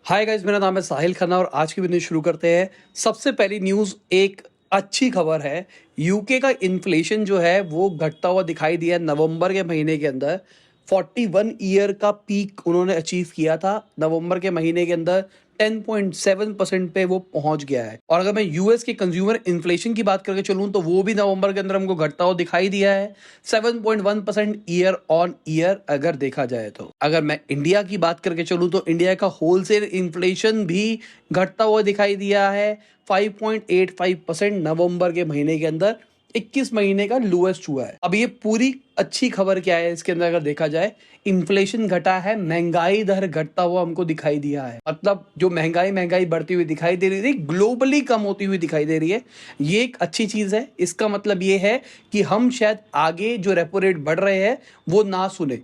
Hi guys, मेरा नाम है साहिल खन्ना और आज की वीडियो शुरू करते हैं। सबसे पहली न्यूज़ एक अच्छी खबर है। यूके का इन्फ्लेशन जो है वो घटता हुआ दिखाई दिया नवंबर के महीने के अंदर। 41 ईयर का पीक उन्होंने अचीव किया था नवंबर के महीने के अंदर। 10.7% पे वो पहुंच गया है। और अगर मैं यूएस के कंज्यूमर इन्फ्लेशन की बात करके चलूं तो वो भी नवंबर के अंदर हमको घटता हुआ दिखाई दिया है। 7.1% ईयर ऑन ईयर अगर देखा जाए तो। अगर मैं इंडिया की बात करके चलूं तो इंडिया का होलसेल इन्फ्लेशन भी घटता हुआ दिखाई दिया है। 5.85% नवंबर के महीने के अंदर 21 महीने का लोएस्ट हुआ है। अब ये पूरी अच्छी खबर क्या है इसके अंदर अगर देखा जाए, इन्फ्लेशन घटा है, महंगाई दर घटता हुआ हमको दिखाई दिया है। मतलब जो महंगाई बढ़ती हुई दिखाई दे रही थी ग्लोबली कम होती हुई दिखाई दे रही है। ये एक अच्छी चीज है। इसका मतलब ये है कि हम शायद आगे जो रेपो रेट बढ़ रहे हैं वो ना सुने।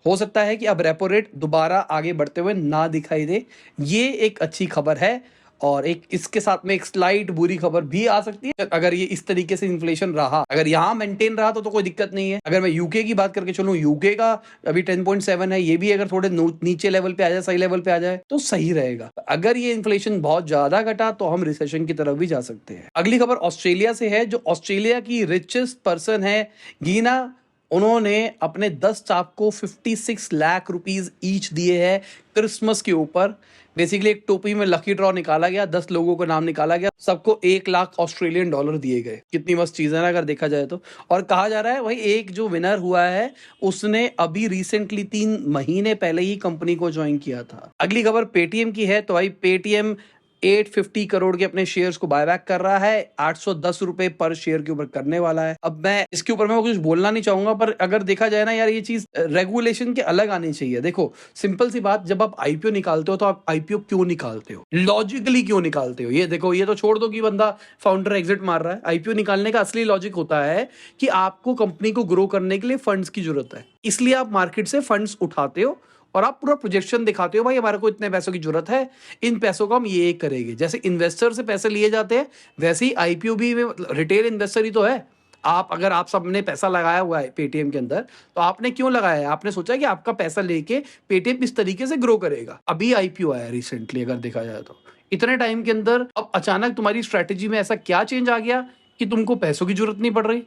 हो सकता है कि अब रेपो रेट दोबारा आगे बढ़ते हुए ना दिखाई दे। ये एक अच्छी खबर है। और एक इसके साथ में एक स्लाइट बुरी खबर भी आ सकती है। अगर ये इस तरीके से इन्फ्लेशन रहा, अगर यहाँ मेंटेन रहा तो कोई दिक्कत नहीं है। अगर मैं यूके की बात करके चलूं, यूके का अभी 10.7 है। ये भी अगर थोड़े नीचे लेवल पे आ जाए, सही लेवल पे आ जाए तो सही रहेगा। अगर ये इन्फ्लेशन बहुत ज्यादा घटा तो हम रिसेशन की तरफ भी जा सकते हैं। अगली खबर ऑस्ट्रेलिया से है। जो ऑस्ट्रेलिया की रिचेस्ट पर्सन है गीना, उन्होंने अपने 10 स्टाफ को 56 लाख रुपीस ईच दिए हैं क्रिसमस के ऊपर। बेसिकली एक टोपी में लकी ड्रॉ निकाला गया, 10 लोगों का नाम निकाला गया, सबको 1 लाख ऑस्ट्रेलियन डॉलर दिए गए। कितनी मस्त चीज है ना अगर देखा जाए तो। और कहा जा रहा है भाई एक जो विनर हुआ है उसने अभी रिसेंटली 3 महीने पहले ही कंपनी को ज्वाइन किया था। अगली खबर पेटीएम की है। तो भाई पेटीएम 850 करोड़ के अपने शेयर्स को बायबैक कर रहा है। 810 रुपए पर शेयर के ऊपर करने वाला है। अब मैं इसके ऊपर मैं कुछ बोलना नहीं चाहूंगा, पर अगर देखा जाए ना यार, ये चीज रेगुलेशन के अलग आनी चाहिए। देखो सिंपल सी बात, जब आप आईपीओ निकालते हो तो आप आईपीओ क्यों निकालते हो, लॉजिकली क्यों निकालते हो? ये देखो, ये तो छोड़ दो कि बंदा फाउंडर एग्जिट मार रहा है। आईपीओ निकालने का असली लॉजिक होता है कि आपको कंपनी को ग्रो करने के लिए फंड्स की जरूरत है, इसलिए आप मार्केट से फंड्स उठाते हो और आप पूरा प्रोजेक्शन दिखाते हो, भाई हमारे को इतने पैसों की जरूरत है, इन पैसों का हम ये करेंगे। जैसे इन्वेस्टर से पैसे लिए जाते हैं वैसे ही आईपीओ भी में रिटेल इन्वेस्टर ही तो है। आप अगर आप सबने पैसा लगाया हुआ है पेटीएम के अंदर, तो आपने क्यों लगाया है? आपने सोचा कि आपका पैसा लेके पेटीएम इस तरीके से ग्रो करेगा। अभी आईपीओ आया रिसेंटली अगर देखा जाए तो, इतने टाइम के अंदर अब अचानक तुम्हारी स्ट्रेटेजी में ऐसा क्या चेंज आ गया कि तुमको पैसों की जरूरत नहीं पड़ रही,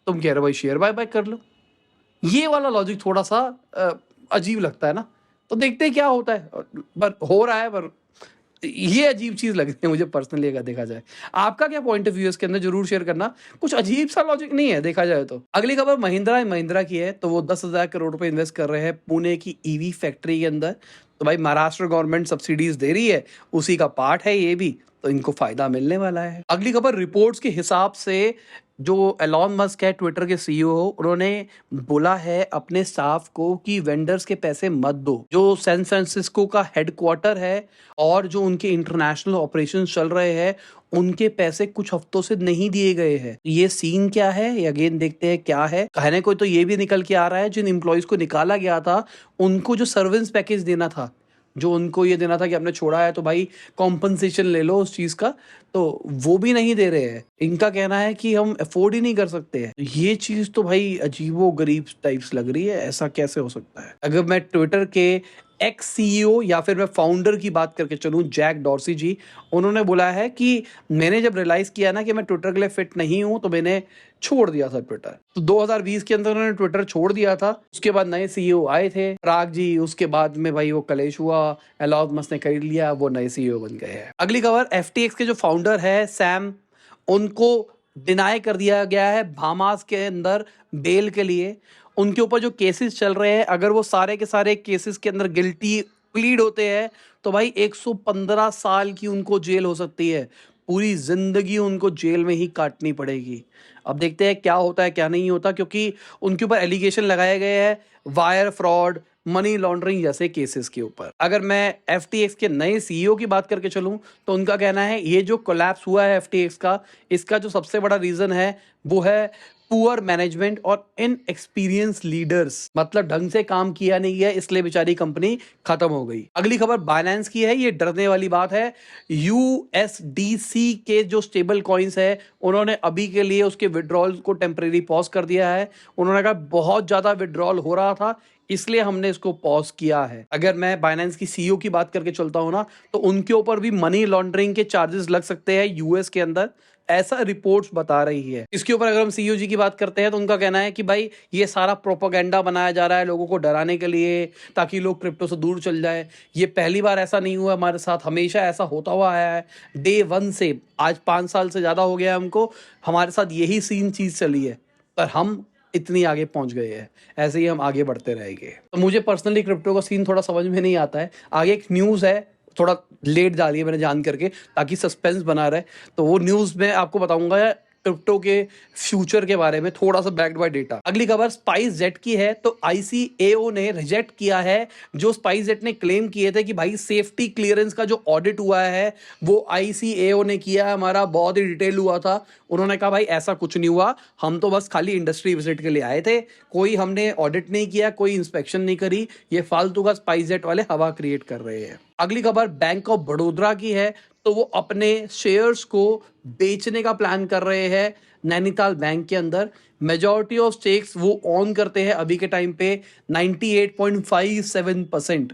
तुम कह रहे हो भाई शेयर बाय कर लो। ये वाला लॉजिक थोड़ा सा अजीब लगता है ना। तो देखते हैं क्या होता है। पर हो रहा है, पर ये अजीब चीज लगती है मुझे पर्सनली अगर देखा जाए। आपका क्या पॉइंट ऑफ व्यू है इसके अंदर, जरूर शेयर करना। कुछ अजीब सा लॉजिक नहीं है देखा जाए तो। अगली खबर महिंद्रा महिंद्रा की है। तो वो 10,000 करोड़ रुपए इन्वेस्ट कर रहे हैं पुणे की ईवी फैक्ट्री के अंदर। तो भाई महाराष्ट्र गवर्नमेंट सब्सिडीज दे रही है, उसी का पार्ट है ये भी, तो इनको फायदा मिलने वाला है। अगली खबर रिपोर्ट्स के हिसाब से जो एलॉन मस्क है ट्विटर के सीईओ, उन्होंने बोला है अपने स्टाफ को कि वेंडर्स के पैसे मत दो। जो सैन फ्रांसिस्को का हेडक्वार्टर है और जो उनके इंटरनेशनल ऑपरेशंस चल रहे हैं, उनके पैसे कुछ हफ्तों से नहीं दिए गए हैं। ये सीन क्या है ये अगेन देखते हैं क्या है। कहने को तो ये भी निकल के आ रहा है जिन एम्प्लॉयज को निकाला गया था उनको जो सर्विस पैकेज देना था, जो उनको ये देना था कि आपने छोड़ा है तो भाई कॉम्पनसेशन ले लो उस चीज का, तो वो भी नहीं दे रहे हैं। इनका कहना है कि हम अफोर्ड ही नहीं कर सकते हैं। ये चीज तो भाई अजीबो गरीब टाइप्स लग रही है। ऐसा कैसे हो सकता है? अगर मैं ट्विटर के एक्स सीईओ या फिर मैं फाउंडर की बात करके चलूं, जैक डॉर्सी जी, उन्होंने बोला है कि मैंने जब रियलाइज किया ना कि मैं ट्विटर के लिए फिट नहीं हूं तो मैंने छोड़ दिया था ट्विटर। तो 2020 के अंदर उन्होंने ट्विटर छोड़ दिया था। उसके बाद नए सीईओ आए थे, पराग जी, उसके बाद में भाई वो कलेश हुआ, एलॉन मस्क ने खरीद लिया, वो नए सीईओ बन गए हैं। अगली खबर एफटीएक्स के जो फाउंडर है सैम, उनको डिनाई कर दिया गया है बाहामास के अंदर बेल के लिए। उनके ऊपर जो केसेस चल रहे हैं, अगर वो सारे के सारे केसेस के अंदर गिल्टी प्लीड होते हैं तो भाई 115 साल की उनको जेल हो सकती है। पूरी जिंदगी उनको जेल में ही काटनी पड़ेगी। अब देखते हैं क्या होता है क्या नहीं होता, क्योंकि उनके ऊपर एलिगेशन लगाए गए हैं वायर फ्रॉड, मनी लॉन्ड्रिंग जैसे केसेस के ऊपर। अगर मैं एफटीएक्स के नए सीईओ की बात करके चलूं तो उनका कहना है ये जो कोलैप्स हुआ है एफटीएक्स का, इसका जो सबसे बड़ा रीजन है वो है पुअर मैनेजमेंट और इनएक्सपीरियंस लीडर्स, मतलब ढंग से काम किया नहीं गया, इसलिए बेचारी कंपनी खत्म हो गई। अगली खबर बाइनेंस की है, ये डरने वाली बात है। यूएसडीसी के जो स्टेबल कॉइन्स है, उन्होंने अभी के लिए उसके विड्रॉल को टेम्परेरी पॉज कर दिया है। उन्होंने कहा बहुत ज्यादा विड्रॉल हो रहा था, इसलिए हमने इसको पॉज किया है। अगर मैं बाइनेंस की सीईओ की बात करके चलता हूं ना, तो उनके ऊपर भी मनी लॉन्ड्रिंग के चार्जेस लग सकते हैं यूएस के अंदर, ऐसा रिपोर्ट्स बता रही है। इसके ऊपर अगर हम सीईओ जी की बात करते हैं, तो उनका कहना है कि भाई ये सारा प्रोपेगेंडा बनाया जा रहा है लोगों को डराने के लिए, ताकि लोग क्रिप्टो से दूर चल जाए। ये पहली बार ऐसा नहीं हुआ हमारे साथ, हमेशा ऐसा होता हुआ आया है डे वन से। आज 5 साल से ज्यादा हो गया है हमको, हमारे साथ यही सीन चीज चली है, पर हम इतनी आगे पहुंच गए हैं, ऐसे ही हम आगे बढ़ते रहेंगे। तो मुझे पर्सनली क्रिप्टो का सीन थोड़ा समझ में नहीं आता है। आगे एक न्यूज़ है, थोड़ा लेट डाली है मैंने जान करके, ताकि सस्पेंस बना रहे। तो वो न्यूज़ में आपको बताऊंगा क्रिप्टो के फ्यूचर के बारे में, थोड़ा सा बैक्ड बाय डेटा। अगली खबर स्पाइस जेट की है। तो आईसीएओ ने रिजेक्ट किया है जो स्पाइस जेट ने क्लेम किए थे कि भाई सेफ्टी क्लियरेंस का जो ऑडिट हुआ है वो आईसीएओ ने किया है, हमारा बहुत ही डिटेल हुआ था। उन्होंने कहा भाई ऐसा कुछ नहीं हुआ, हम तो बस खाली इंडस्ट्री विजिट के लिए आए थे, कोई हमने ऑडिट नहीं किया, कोई इंस्पेक्शन नहीं करी, ये फालतू का स्पाइस जेट वाले हवा क्रिएट कर रहे हैं। अगली खबर बैंक ऑफ बड़ौदा की है। तो वो अपने शेयर्स को बेचने का प्लान कर रहे हैं नैनीताल बैंक के अंदर। मेजॉरिटी ऑफ स्टेक्स वो ऑन करते हैं अभी के टाइम पे 98.57%,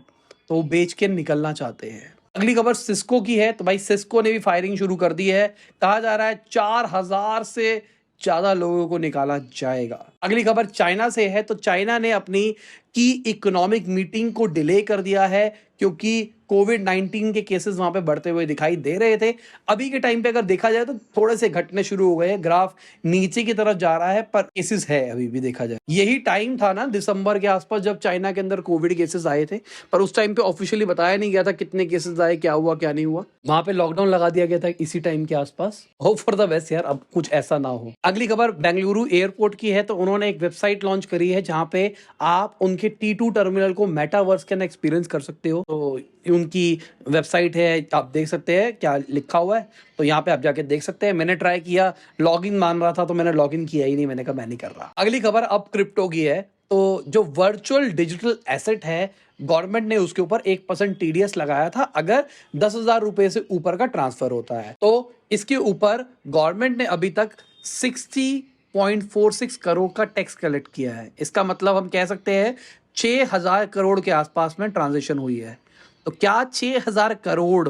तो वो बेच के निकलना चाहते हैं। अगली खबर सिस्को की है। तो भाई सिस्को ने भी फायरिंग शुरू कर दी है, कहा जा रहा है 4000 से ज्यादा लोगों को निकाला जाएगा। अगली खबर चाइना से है। तो चाइना ने अपनी की इकोनॉमिक मीटिंग को डिले कर दिया है, क्योंकि कोविड-19 के केसेस वहां पे बढ़ते हुए दिखाई दे रहे थे। अभी के टाइम पे अगर देखा जाए तो थोड़े से घटने शुरू हो गए हैं, ग्राफ नीचे की तरफ जा रहा है, पर केसेस है अभी भी देखा जाए। यही टाइम था ना दिसंबर के आसपास जब चाइना के अंदर कोविड केसेस आए थे, पर उस टाइम पे ऑफिशियली बताया नहीं गया था कितने केसेस आए, क्या हुआ क्या नहीं हुआ। वहां पे लॉकडाउन लगा दिया गया था इसी टाइम के आसपास। होप फॉर द बेस्ट यार, अब कुछ ऐसा ना हो। अगली खबर बेंगलुरु एयरपोर्ट की है। तो उन्होंने एक वेबसाइट लॉन्च करी है जहां पे आप उनके T2 टर्मिनल को मेटावर्स के अंदर एक्सपीरियंस कर सकते हो। तो उनकी वेबसाइट है, आप देख सकते हैं क्या लिखा हुआ है, तो यहाँ पे आप जाके देख सकते हैं। मैंने ट्राई किया, लॉगिन मान रहा था तो मैंने लॉगिन किया ही नहीं, मैंने कहा मैं नहीं कर रहा। अगली खबर अब क्रिप्टो की है। तो जो वर्चुअल डिजिटल एसेट है, गवर्नमेंट ने उसके ऊपर 1% टीडीएस लगाया था अगर 10,000 रुपए से ऊपर का ट्रांसफर होता है। तो इसके ऊपर गवर्नमेंट ने अभी तक 60.46 करोड़ का टैक्स कलेक्ट किया है। इसका मतलब हम कह सकते हैं 6,000 करोड़ के आसपास में ट्रांजेक्शन हुई है। तो क्या 6,000 करोड़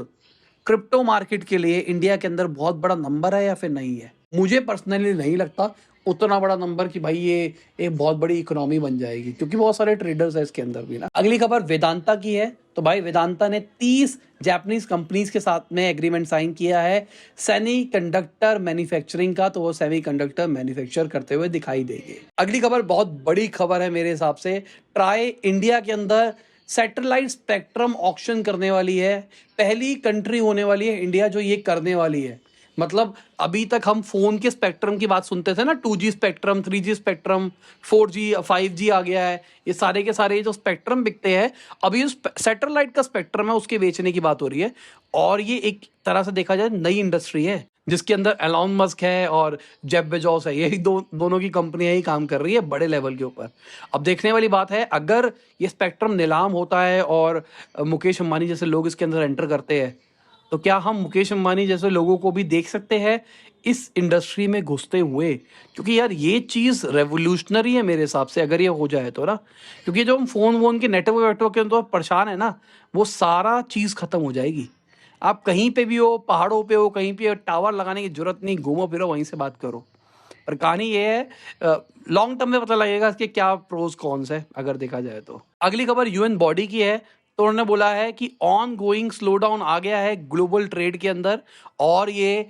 क्रिप्टो मार्केट के लिए इंडिया के अंदर बहुत बड़ा नंबर है या फिर नहीं है? मुझे पर्सनली नहीं लगता उतना बड़ा नंबर कि भाई ये एक बहुत बड़ी इकोनॉमी बन जाएगी, क्योंकि बहुत सारे ट्रेडर्स है इसके अंदर भी ना। अगली खबर वेदांता की है। तो भाई वेदांता ने 30 जापानीज कंपनीज के साथ में एग्रीमेंट साइन किया है सेमी कंडक्टर मैन्युफैक्चरिंग का। तो वो सेमी कंडक्टर मैन्युफैक्चर करते हुए दिखाई देंगे। अगली खबर बहुत बड़ी खबर है मेरे हिसाब से। ट्राई इंडिया के अंदर सैटेलाइट स्पेक्ट्रम ऑक्शन करने वाली है। पहली कंट्री होने वाली है इंडिया जो ये करने वाली है। मतलब अभी तक हम फोन के स्पेक्ट्रम की बात सुनते थे ना, 2G spectrum, 3G spectrum, 4G 5G आ गया है, ये सारे के सारे जो स्पेक्ट्रम बिकते हैं, अभी जो सैटेलाइट का स्पेक्ट्रम है उसके बेचने की बात हो रही है। और ये एक तरह से देखा जाए नई इंडस्ट्री है, जिसके अंदर एलॉन मस्क है और जेफ बेजोस है, यही दोनों की कंपनियां ही काम कर रही है बड़े लेवल के ऊपर। अब देखने वाली बात है, अगर ये स्पेक्ट्रम नीलाम होता है और मुकेश अंबानी जैसे लोग इसके अंदर एंटर करते हैं, तो क्या हम मुकेश अंबानी जैसे लोगों को भी देख सकते हैं इस इंडस्ट्री में घुसते हुए? क्योंकि यार ये चीज़ रेवोल्यूशनरी है मेरे हिसाब से, अगर ये हो जाए तो ना। क्योंकि जो हम फोन वोन के नेटवर्क के अंदर परेशान है ना, वो सारा चीज़ खत्म हो जाएगी। आप कहीं पे भी हो, पहाड़ों पे हो, कहीं पे टावर लगाने की जरूरत नहीं, घूमो फिरो वहीं से बात करो। पर कहानी ये है, लॉन्ग टर्म में पता लगेगा कि क्या प्रोज कॉन्स है अगर देखा जाए तो। अगली खबर यूएन बॉडी की है। तो उन्होंने बोला है कि ऑन गोइंग स्लो डाउन आ गया है ग्लोबल ट्रेड के अंदर, और ये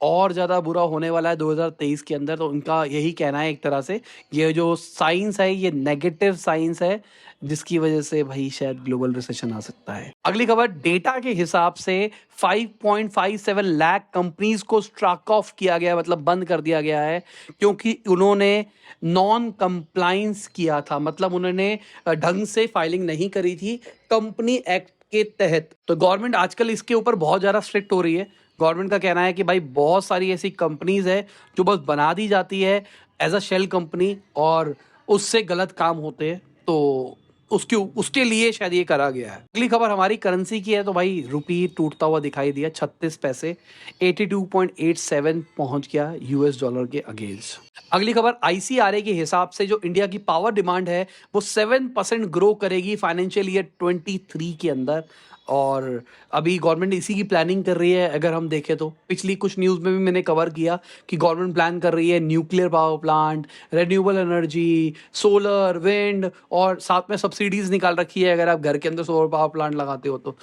और ज़्यादा बुरा होने वाला है 2023 के अंदर। तो उनका यही कहना है, एक तरह से ये जो साइंस है ये नेगेटिव साइंस है, जिसकी वजह से भाई शायद ग्लोबल रिसेशन आ सकता है। अगली खबर, डेटा के हिसाब से 5.57 लाख कंपनीज को स्ट्राक ऑफ किया गया, मतलब बंद कर दिया गया है, क्योंकि उन्होंने नॉन कंप्लाइंस किया था। मतलब उन्होंने ढंग से फाइलिंग नहीं करी थी कंपनी एक्ट के तहत। तो गवर्नमेंट आजकल इसके ऊपर बहुत ज़्यादा स्ट्रिक्ट हो रही है। गवर्नमेंट का कहना है कि भाई बहुत सारी ऐसी कंपनीज है जो बस बना दी जाती है एज अ शेल कंपनी और उससे गलत काम होते हैं, तो उसके लिए शायद ये करा गया है। अगली खबर हमारी करेंसी की है। तो भाई रुपी टूटता हुआ दिखाई दिया, 36 पैसे 82.87 पहुंच गया यूएस डॉलर के अगेंस्ट। अगली खबर आईसीआरए के हिसाब से जो इंडिया की पावर डिमांड है वो 7% ग्रो करेगी फाइनेंशियल ईयर 23 के अंदर। और अभी गवर्नमेंट इसी की प्लानिंग कर रही है। अगर हम देखें तो पिछली कुछ न्यूज़ में भी मैंने कवर किया कि गवर्नमेंट प्लान कर रही है nuclear power plant, renewable energy, solar, wind और साथ में सब्सिडीज निकाल रखी है अगर आप घर के अंदर सोलर पावर प्लांट लगाते हो तो,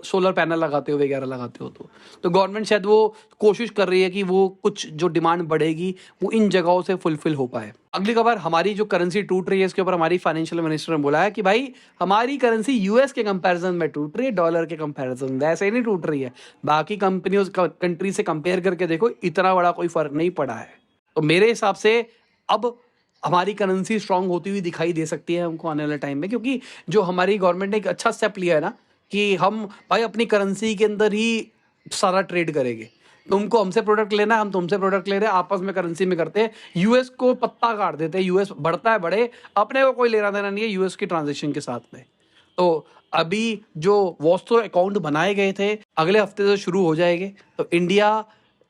सोलर पैनल लगाते हो वगैरह लगाते हो तो गवर्नमेंट शायद वो कोशिश कर रही है कि वो कुछ जो डिमांड बढ़ेगी वो इन जगहों से फुलफिल हो पाए। अगली खबर हमारी जो करेंसी टूट रही है इसके ऊपर हमारी फाइनेंशियल मिनिस्टर ने बोला है कि भाई हमारी करेंसी यूएस के कंपैरिजन में टूट रही है, डॉलर के कंपैरिजन वैसे ही नहीं टूट रही है। बाकी कंपनियों कंट्री से कंपेयर करके देखो इतना बड़ा कोई फर्क नहीं पड़ा है। तो मेरे हिसाब से अब हमारी करेंसी स्ट्रांग होती हुई दिखाई दे सकती है हमको आने वाले टाइम में, क्योंकि जो हमारी गवर्नमेंट ने एक अच्छा स्टेप लिया है ना कि हम भाई अपनी करेंसी के अंदर ही सारा ट्रेड करेंगे। तुमको हमसे प्रोडक्ट लेना है, हम तुमसे प्रोडक्ट ले रहे हैं, आपस में करेंसी में करते हैं, यूएस को पत्ता काट देते हैं, यूएस बढ़ता है बढ़े, अपने को कोई लेना देना नहीं है यूएस की ट्रांजेक्शन के साथ में। तो अभी जो वॉस्टो अकाउंट बनाए गए थे अगले हफ्ते से शुरू हो जाएंगे, तो इंडिया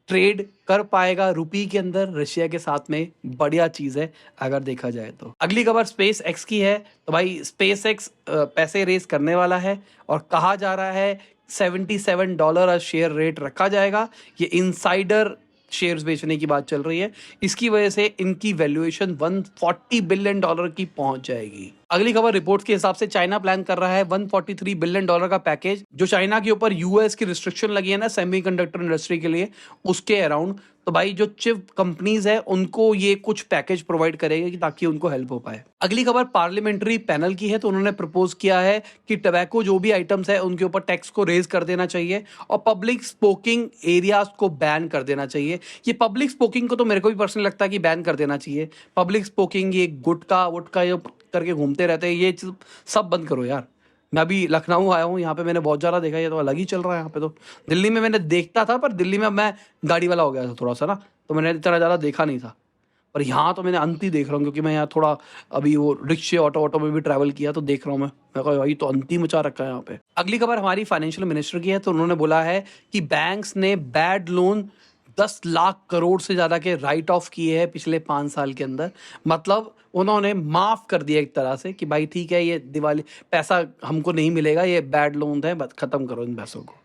ट्रेड कर पाएगा रुपी के अंदर रशिया के साथ में। बढ़िया चीज है अगर देखा जाए तो। अगली खबर स्पेस एक्स की है। तो भाई स्पेस एक्स पैसे रेस करने वाला है और कहा जा रहा है $77 शेयर रेट रखा जाएगा। ये इनसाइडर शेयर्स बेचने की बात चल रही है, इसकी वजह से इनकी वैल्यूएशन $140 बिलियन की पहुंच जाएगी। अगली खबर रिपोर्ट्स के हिसाब से चाइना प्लान कर रहा है $143 बिलियन का पैकेज, जो चाइना के ऊपर यूएस की रिस्ट्रिक्शन लगी है ना सेमीकंडक्टर इंडस्ट्री के लिए, उसके अराउंड। तो भाई जो चिप कंपनीज है उनको ये कुछ पैकेज प्रोवाइड करेगा ताकि उनको हेल्प हो पाए। अगली खबर पार्लियामेंट्री पैनल की है। तो उन्होंने प्रपोज किया है कि टबैको जो भी आइटम्स है उनके ऊपर टैक्स को रेज कर देना चाहिए और पब्लिक स्पोकिंग एरियाज को बैन कर देना चाहिए। ये पब्लिक स्पोकिंग को तो मेरे को भी पर्सनली लगता है कि बैन कर देना चाहिए। पब्लिक स्पोकिंग, ये गुटका वुटका जो करके घूमते रहते हैं, ये चीज सब बंद करो यार। मैं अभी लखनऊ आया हूँ, यहाँ पे मैंने बहुत ज़्यादा देखा, ये तो अलग ही चल रहा है यहाँ पे। तो दिल्ली में मैंने देखता था, पर दिल्ली में मैं गाड़ी वाला हो गया था थोड़ा सा ना, तो मैंने इतना ज़्यादा देखा नहीं था। पर यहाँ तो मैंने अंत ही देख रहा हूँ, क्योंकि मैं यहाँ थोड़ा अभी वो रिक्शे ऑटो में भी ट्रैवल किया, तो देख रहा हूँ मैं कहा भाई तो अंत ही मचा रखा है यहाँ पे। अगली खबर हमारी फाइनेंशियल मिनिस्टर की है। तो उन्होंने बोला है कि बैंक्स ने बैड लोन 10 लाख करोड़ से ज़्यादा के राइट ऑफ किए हैं पिछले 5 साल के अंदर। मतलब उन्होंने माफ़ कर दिया एक तरह से कि भाई ठीक है, ये दिवाली पैसा हमको नहीं मिलेगा, ये बैड लोन है, बस ख़त्म करो इन पैसों को।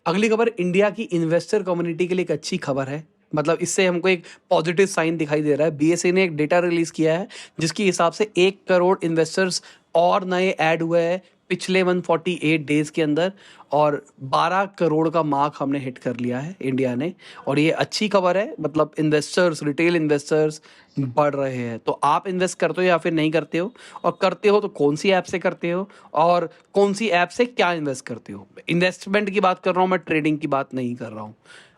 अगली खबर इंडिया की इन्वेस्टर कम्युनिटी के लिए एक अच्छी खबर है। मतलब इससे हमको एक पॉजिटिव साइन दिखाई दे रहा है। बीएसई ने एक डेटा रिलीज किया है जिसके हिसाब से 1 करोड़ इन्वेस्टर्स और नए ऐड हुए हैं पिछले 148 डेज के अंदर, और 12 करोड़ का मार्क हमने हिट कर लिया है इंडिया ने। और ये अच्छी खबर है, मतलब इन्वेस्टर्स, रिटेल इन्वेस्टर्स बढ़ रहे हैं। तो आप इन्वेस्ट करते हो या फिर नहीं करते हो, और करते हो तो कौन सी ऐप से करते हो और कौन सी ऐप से क्या इन्वेस्ट करते हो। इन्वेस्टमेंट की बात कर रहा हूँ मैं, ट्रेडिंग की बात नहीं कर रहा हूँ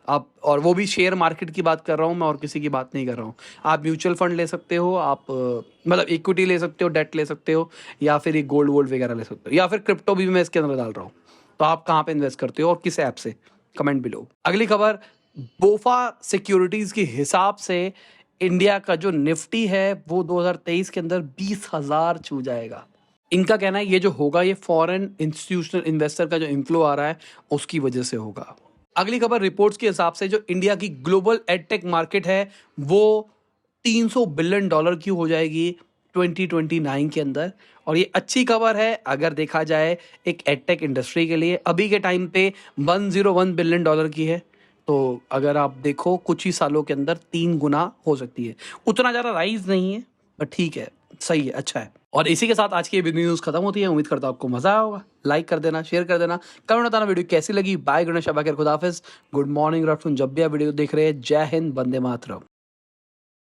आप, और वो भी शेयर मार्केट की बात कर रहा हूँ मैं, और किसी की बात नहीं कर रहा हूँ। आप म्यूचुअल फंड ले सकते हो, आप मतलब इक्विटी ले सकते हो, डेट ले सकते हो, या फिर ये गोल्ड वोल्ड वगैरह ले सकते हो, या फिर क्रिप्टो भी मैं इसके अंदर डाल रहा हूँ। तो आप कहाँ पे इन्वेस्ट करते हो और किस ऐप से, कमेंट बिलो। अगली खबर बोफा सिक्योरिटीज के हिसाब से इंडिया का जो निफ्टी है वो 2023 के अंदर 20,000 छू जाएगा। इनका कहना है ये जो होगा ये फॉरेन इंस्टीट्यूशनल इन्वेस्टर का जो इन्फ्लो आ रहा है उसकी वजह से होगा। अगली खबर रिपोर्ट्स के हिसाब से जो इंडिया की ग्लोबल एडटेक मार्केट है वो $300 बिलियन की हो जाएगी 2029 के अंदर। और ये अच्छी खबर है अगर देखा जाए एक एडटेक इंडस्ट्री के लिए। अभी के टाइम पे $101 बिलियन की है, तो अगर आप देखो कुछ ही सालों के अंदर 3 गुना हो सकती है। उतना ज़्यादा राइज नहीं है, बट ठीक है, सही है, अच्छा है। और इसी के साथ आज की ये न्यूज़ खत्म होती है। उम्मीद करता हूं आपको मजा आया होगा। लाइक कर देना, शेयर कर देना, कमेंट बताना वीडियो कैसी लगी। बाय, गणेश, खुदा हाफिज, गुड मॉर्निंग, आफ्टरनून, जब भी आप वीडियो देख रहे हैं। जय हिंद, वंदे मातरम।